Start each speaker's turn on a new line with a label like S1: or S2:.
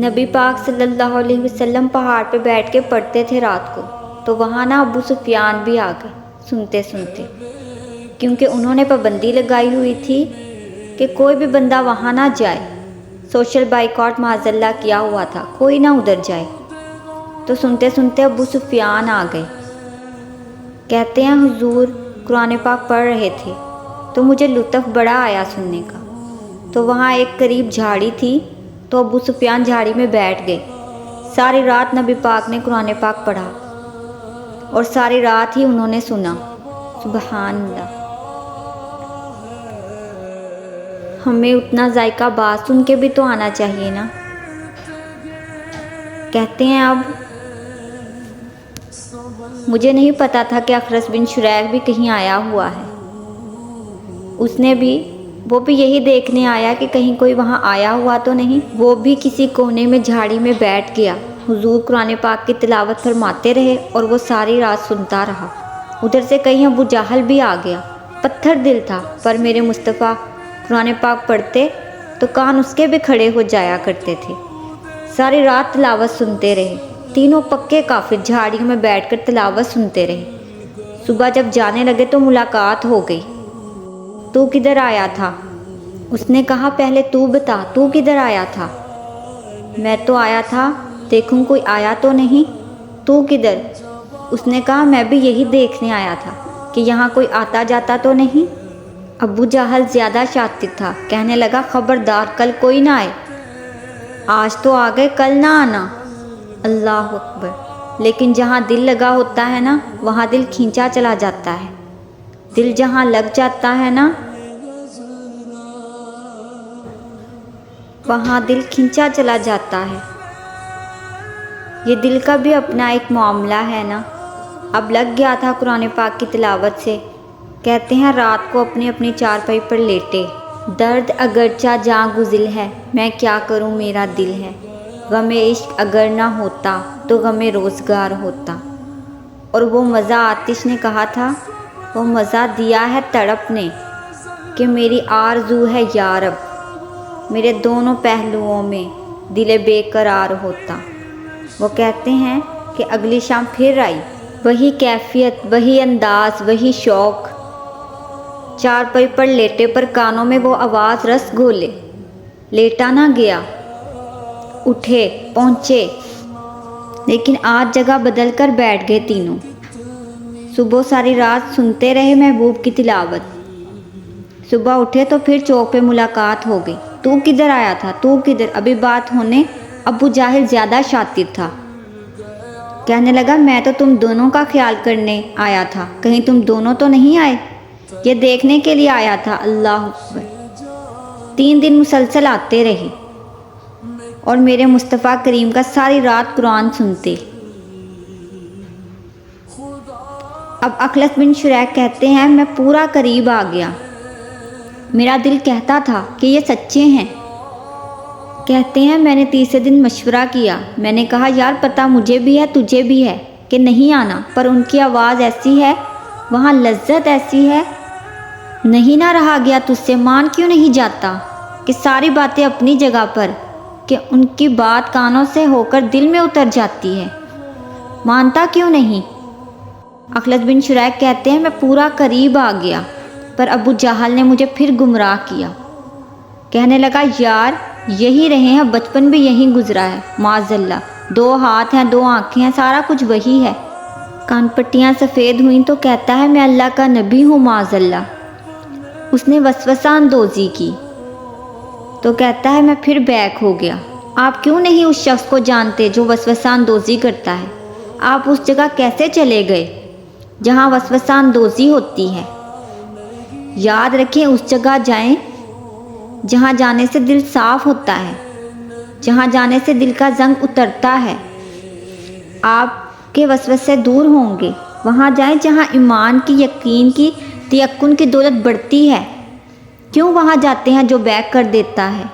S1: نبی پاک صلی اللہ علیہ وسلم پہاڑ پہ بیٹھ کے پڑھتے تھے رات کو، تو وہاں ابو سفیان بھی آ گئے سنتے سنتے، کیونکہ انہوں نے پابندی لگائی ہوئی تھی کہ کوئی بھی بندہ وہاں نہ جائے۔ سوشل بائیکاٹ معاذ اللہ کیا ہوا تھا، کوئی نہ ادھر جائے۔ تو سنتے سنتے ابو سفیان آ گئے۔ کہتے ہیں حضور قرآن پاک پڑھ رہے تھے تو مجھے لطف بڑا آیا سننے کا۔ تو وہاں ایک قریب جھاڑی تھی، تو ابو سفیان جھاڑی میں بیٹھ گئے۔ ساری رات نبی پاک نے قرآن پاک پڑھا اور ساری رات ہی انہوں نے سنا۔ سبحان اللہ۔ ہمیں اتنا ذائقہ بات سن کے بھی تو آنا چاہیے نا۔ کہتے ہیں اب مجھے نہیں پتا تھا کہ اخرس بن شریح بھی کہیں آیا ہوا ہے۔ وہ بھی یہی دیکھنے آیا کہ کہیں کوئی وہاں آیا ہوا تو نہیں۔ وہ بھی کسی کونے میں جھاڑی میں بیٹھ گیا۔ حضور قرآن پاک کی تلاوت فرماتے رہے اور وہ ساری رات سنتا رہا۔ ادھر سے کہیں ابو جہل بھی آ گیا۔ پتھر دل تھا، پر میرے مصطفیٰ قرآن پاک پڑھتے تو کان اس کے بھی کھڑے ہو جایا کرتے تھے۔ ساری رات تلاوت سنتے رہے۔ تینوں پکے کافر جھاڑیوں میں بیٹھ کر تلاوت سنتے رہے۔ صبح جب جانے لگے تو ملاقات ہو گئی۔ تو کدھر آیا تھا؟ اس نے کہا پہلے تو بتا، تو کدھر آیا تھا؟ میں تو آیا تھا دیکھوں کوئی آیا تو نہیں۔ تو کدھر؟ اس نے کہا میں بھی یہی دیکھنے آیا تھا کہ یہاں کوئی آتا جاتا تو نہیں۔ ابو جہل زیادہ شاطر تھا، کہنے لگا خبردار کل کوئی نہ آئے۔ آج تو آ گئے، کل نہ آنا۔ اللہ اکبر۔ لیکن جہاں دل لگا ہوتا ہے نا، وہاں دل کھینچا چلا جاتا ہے۔ دل جہاں لگ جاتا ہے نا، وہاں دل کھینچا چلا جاتا ہے۔ یہ دل کا بھی اپنا ایک معاملہ ہے نا۔ اب لگ گیا تھا قرآن پاک کی تلاوت سے۔ کہتے ہیں رات کو اپنی اپنی چارپائی پر لیٹے۔ درد اگرچہ جاں گزل ہے، میں کیا کروں میرا دل ہے۔ غم عشق اگر نہ ہوتا تو غم روزگار ہوتا۔ اور وہ مزہ آتش نے کہا تھا، وہ مزہ دیا ہے تڑپ نے، کہ میری آرزو ہے یا رب، میرے دونوں پہلوؤں میں دل بے قرار ہوتا۔ وہ کہتے ہیں کہ اگلی شام پھر آئی، وہی کیفیت، وہی انداز، وہی شوق۔ چارپائی پر لیٹے پر کانوں میں وہ آواز رس گھولے۔ لیٹا نہ گیا، اٹھے پہنچے، لیکن آج جگہ بدل کر بیٹھ گئے تینوں۔ صبح ساری رات سنتے رہے محبوب کی تلاوت۔ صبح اٹھے تو پھر چوک پہ ملاقات ہو گئی۔ تو کدھر آیا تھا؟ تو کدھر؟ ابھی بات ہونے ابو جاہل زیادہ شاطر تھا۔ کہنے لگا میں تو تم دونوں کا خیال کرنے آیا تھا، کہیں تم دونوں تو نہیں آئے؟ یہ دیکھنے کے لیے آیا تھا۔ اللہ اکبر۔ 3 دن مسلسل آتے رہے اور میرے مصطفیٰ کریم کا ساری رات قرآن سنتے۔ اب اخلص بن شریح کہتے ہیں میں پورا قریب آ گیا۔ میرا دل کہتا تھا کہ یہ سچے ہیں۔ کہتے ہیں میں نے تیسرے دن مشورہ کیا۔ میں نے کہا یار پتہ مجھے بھی ہے تجھے بھی ہے کہ نہیں آنا، پر ان کی آواز ایسی ہے، وہاں لذت ایسی ہے، نہیں نہ رہا گیا تجھ سے، مان کیوں نہیں جاتا؟ کہ ساری باتیں اپنی جگہ پر، کہ ان کی بات کانوں سے ہو کر دل میں اتر جاتی ہے، مانتا کیوں نہیں؟ اخلص بن شریح کہتے ہیں میں پورا قریب آ گیا، پر ابو جہل نے مجھے پھر گمراہ کیا۔ کہنے لگا یار یہی رہے ہیں، بچپن بھی یہی گزرا ہے، معاذ اللہ، 2 ہاتھ ہیں 2 آنکھیں ہیں، سارا کچھ وہی ہے۔ کان پٹیاں سفید ہوئیں تو کہتا ہے میں اللہ کا نبی ہوں، معاذ اللہ۔ اس نے وسوسہ اندوزی کی تو کہتا ہے میں پھر بیک ہو گیا۔ آپ کیوں نہیں اس شخص کو جانتے جو وسوسہ اندوزی کرتا ہے؟ آپ اس جگہ کیسے چلے گئے جہاں وسوسہ اندوزی ہوتی ہے؟ یاد رکھیں اس جگہ جائیں جہاں جانے سے دل صاف ہوتا ہے، جہاں جانے سے دل کا زنگ اترتا ہے، آپ کے وسوسے دور ہوں گے۔ وہاں جائیں جہاں ایمان کی، یقین کی، تیقن کی دولت بڑھتی ہے۔ کیوں وہاں جاتے ہیں جو بیک کر دیتا ہے؟